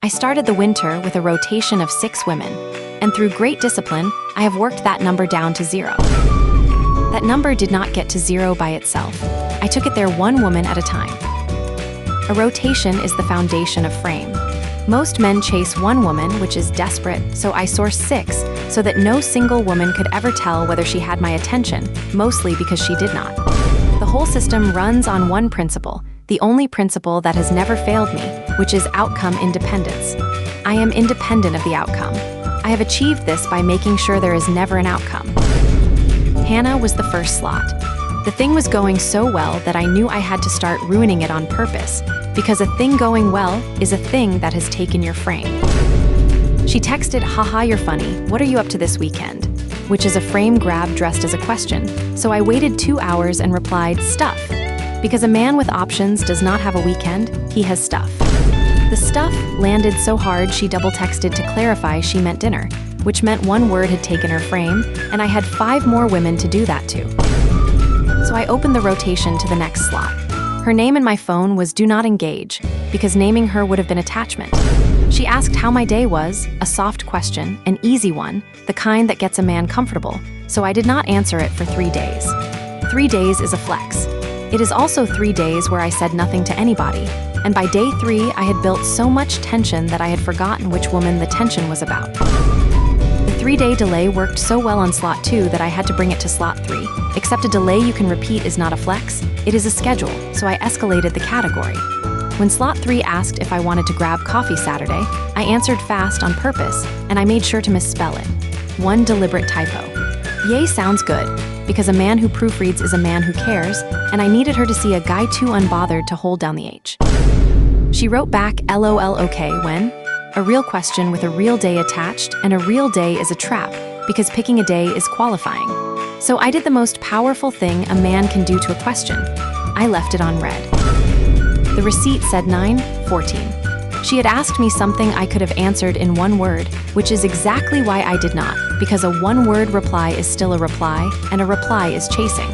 I started the winter with a rotation of 6 women, and through great discipline, I have worked that number down to 0. That number did not get to 0 by itself. I took it there one woman at a time. A rotation is the foundation of frame. Most men chase one woman, which is desperate, so I sourced 6, so that no single woman could ever tell whether she had my attention, mostly because she did not. The whole system runs on one principle, the only principle that has never failed me, which is outcome independence. I am independent of the outcome. I have achieved this by making sure there is never an outcome. Hannah was the first slot. The thing was going so well that I knew I had to start ruining it on purpose, because a thing going well is a thing that has taken your frame. She texted, "Haha, you're funny, what are you up to this weekend?" which is a frame grab dressed as a question, so I waited 2 hours and replied, "Stuff." Because a man with options does not have a weekend, he has stuff. The stuff landed so hard she double texted to clarify she meant dinner, which meant one word had taken her frame, and I had 5 more women to do that to. So I opened the rotation to the next slot. Her name in my phone was Do Not Engage, because naming her would have been attachment. She asked how my day was, a soft question, an easy one, the kind that gets a man comfortable, so I did not answer it for 3 days. 3 days is a flex. It is also 3 days where I said nothing to anybody, and by day 3 I had built so much tension that I had forgotten which woman the tension was about. The 3-day delay worked so well on slot 2 that I had to bring it to slot 3, except a delay you can repeat is not a flex, it is a schedule, so I escalated the category. When slot 3 asked if I wanted to grab coffee Saturday, I answered fast on purpose, and I made sure to misspell it. One deliberate typo. Yay sounds good, because a man who proofreads is a man who cares, and I needed her to see a guy too unbothered to hold down the H. She wrote back LOL okay when? A real question with a real day attached, and a real day is a trap, because picking a day is qualifying. So I did the most powerful thing a man can do to a question. I left it on red. The receipt said 9:14. She had asked me something I could have answered in one word, which is exactly why I did not, because a one-word reply is still a reply, and a reply is chasing.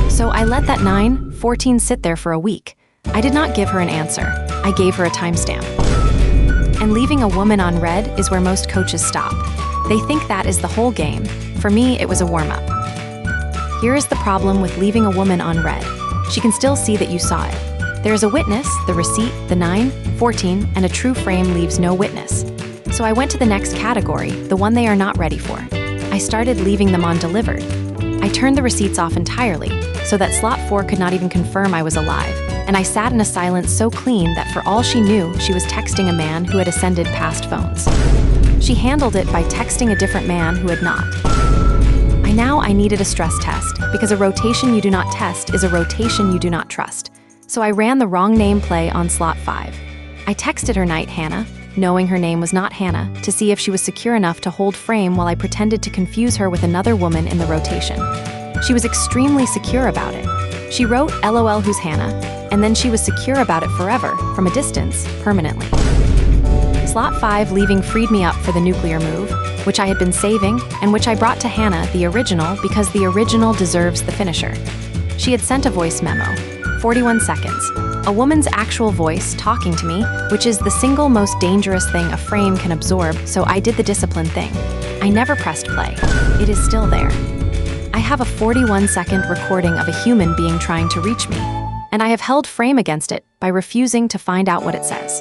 So I let that 9:14 sit there for a week. I did not give her an answer. I gave her a timestamp. And leaving a woman on red is where most coaches stop. They think that is the whole game. For me, it was a warm-up. Here is the problem with leaving a woman on red. She can still see that you saw it. There is a witness, the receipt, the 9:14, and a true frame leaves no witness. So I went to the next category, the one they are not ready for. I started leaving them on delivered. I turned the receipts off entirely, so that slot 4 could not even confirm I was alive, and I sat in a silence so clean that for all she knew, she was texting a man who had ascended past phones. She handled it by texting a different man who had not. I needed a stress test, because a rotation you do not test is a rotation you do not trust. So I ran the wrong name play on slot 5. I texted her night Hannah, knowing her name was not Hannah, to see if she was secure enough to hold frame while I pretended to confuse her with another woman in the rotation. She was extremely secure about it. She wrote LOL who's Hannah, and then she was secure about it forever, from a distance, permanently. Slot 5 leaving freed me up for the nuclear move, which I had been saving, and which I brought to Hannah, the original, because the original deserves the finisher. She had sent a voice memo. 41 seconds. A woman's actual voice talking to me, which is the single most dangerous thing a frame can absorb, so I did the discipline thing. I never pressed play. It is still there. I have a 41-second recording of a human being trying to reach me, and I have held frame against it by refusing to find out what it says.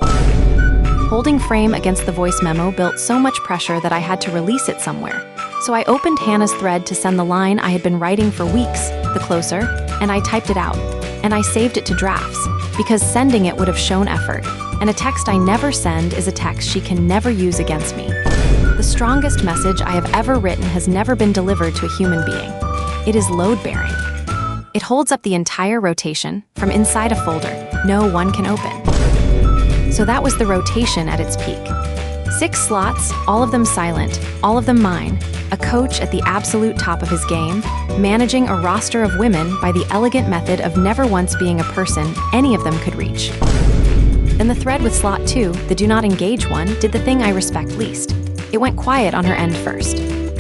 Holding frame against the voice memo built so much pressure that I had to release it somewhere. So I opened Hannah's thread to send the line I had been writing for weeks, the closer, and I typed it out. And I saved it to drafts, because sending it would have shown effort, and a text I never send is a text she can never use against me. The strongest message I have ever written has never been delivered to a human being. It is load-bearing. It holds up the entire rotation from inside a folder no one can open. So that was the rotation at its peak. 6 slots, all of them silent, all of them mine, a coach at the absolute top of his game, managing a roster of women by the elegant method of never once being a person any of them could reach. Then the thread with slot 2, the do not engage one, did the thing I respect least. It went quiet on her end first.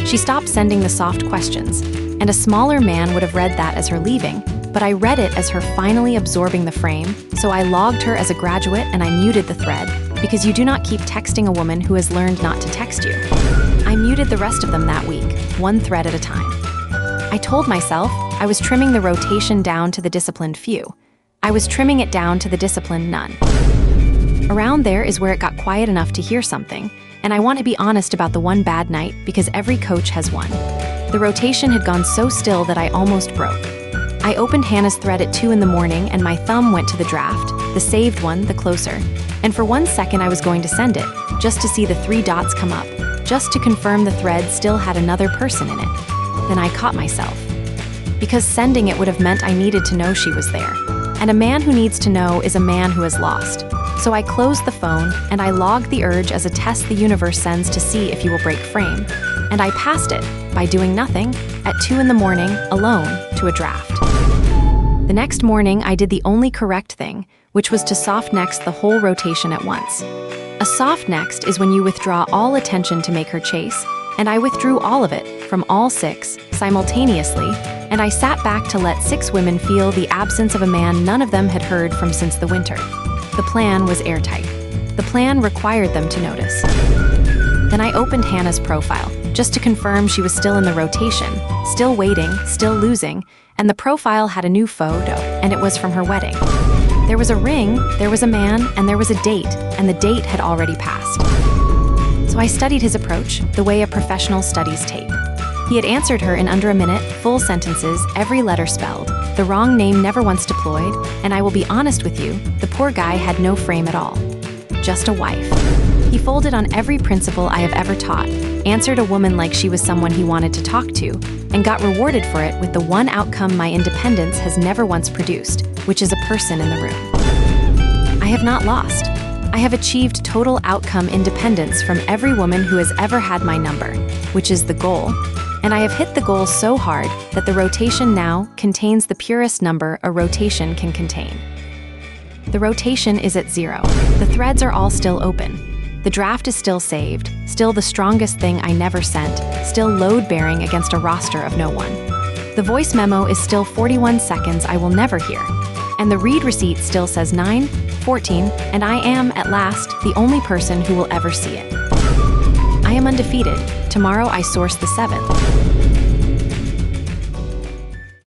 She stopped sending the soft questions, and a smaller man would have read that as her leaving, but I read it as her finally absorbing the frame, so I logged her as a graduate and I muted the thread, because you do not keep texting a woman who has learned not to text you. I muted the rest of them that week, one thread at a time. I told myself I was trimming the rotation down to the disciplined few. I was trimming it down to the disciplined none. Around there is where it got quiet enough to hear something, and I want to be honest about the one bad night because every coach has one. The rotation had gone so still that I almost broke. I opened Hannah's thread at 2 in the morning and my thumb went to the draft, the saved one, the closer. And for 1 second I was going to send it, just to see the 3 dots come up, just to confirm the thread still had another person in it. Then I caught myself. Because sending it would have meant I needed to know she was there. And a man who needs to know is a man who has lost. So I closed the phone and I logged the urge as a test the universe sends to see if you will break frame. And I passed it, by doing nothing, at 2 in the morning, alone, to a draft. The next morning, I did the only correct thing, which was to soft next the whole rotation at once. A soft next is when you withdraw all attention to make her chase, and I withdrew all of it, from all 6, simultaneously, and I sat back to let 6 women feel the absence of a man none of them had heard from since the winter. The plan was airtight. The plan required them to notice. Then I opened Hannah's profile, just to confirm she was still in the rotation, still waiting, still losing, and the profile had a new photo, and it was from her wedding. There was a ring, there was a man, and there was a date, and the date had already passed. So I studied his approach, the way a professional studies tape. He had answered her in under a minute, full sentences, every letter spelled, the wrong name never once deployed, and I will be honest with you, the poor guy had no frame at all. Just a wife. He folded on every principle I have ever taught, answered a woman like she was someone he wanted to talk to, and got rewarded for it with the one outcome my independence has never once produced, which is a person in the room. I have not lost. I have achieved total outcome independence from every woman who has ever had my number, which is the goal, and I have hit the goal so hard that the rotation now contains the purest number a rotation can contain. The rotation is at 0. The threads are all still open. The draft is still saved, still the strongest thing I never sent, still load-bearing against a roster of no one. The voice memo is still 41 seconds I will never hear. And the read receipt still says 9:14, and I am, at last, the only person who will ever see it. I am undefeated. Tomorrow I source the 7th.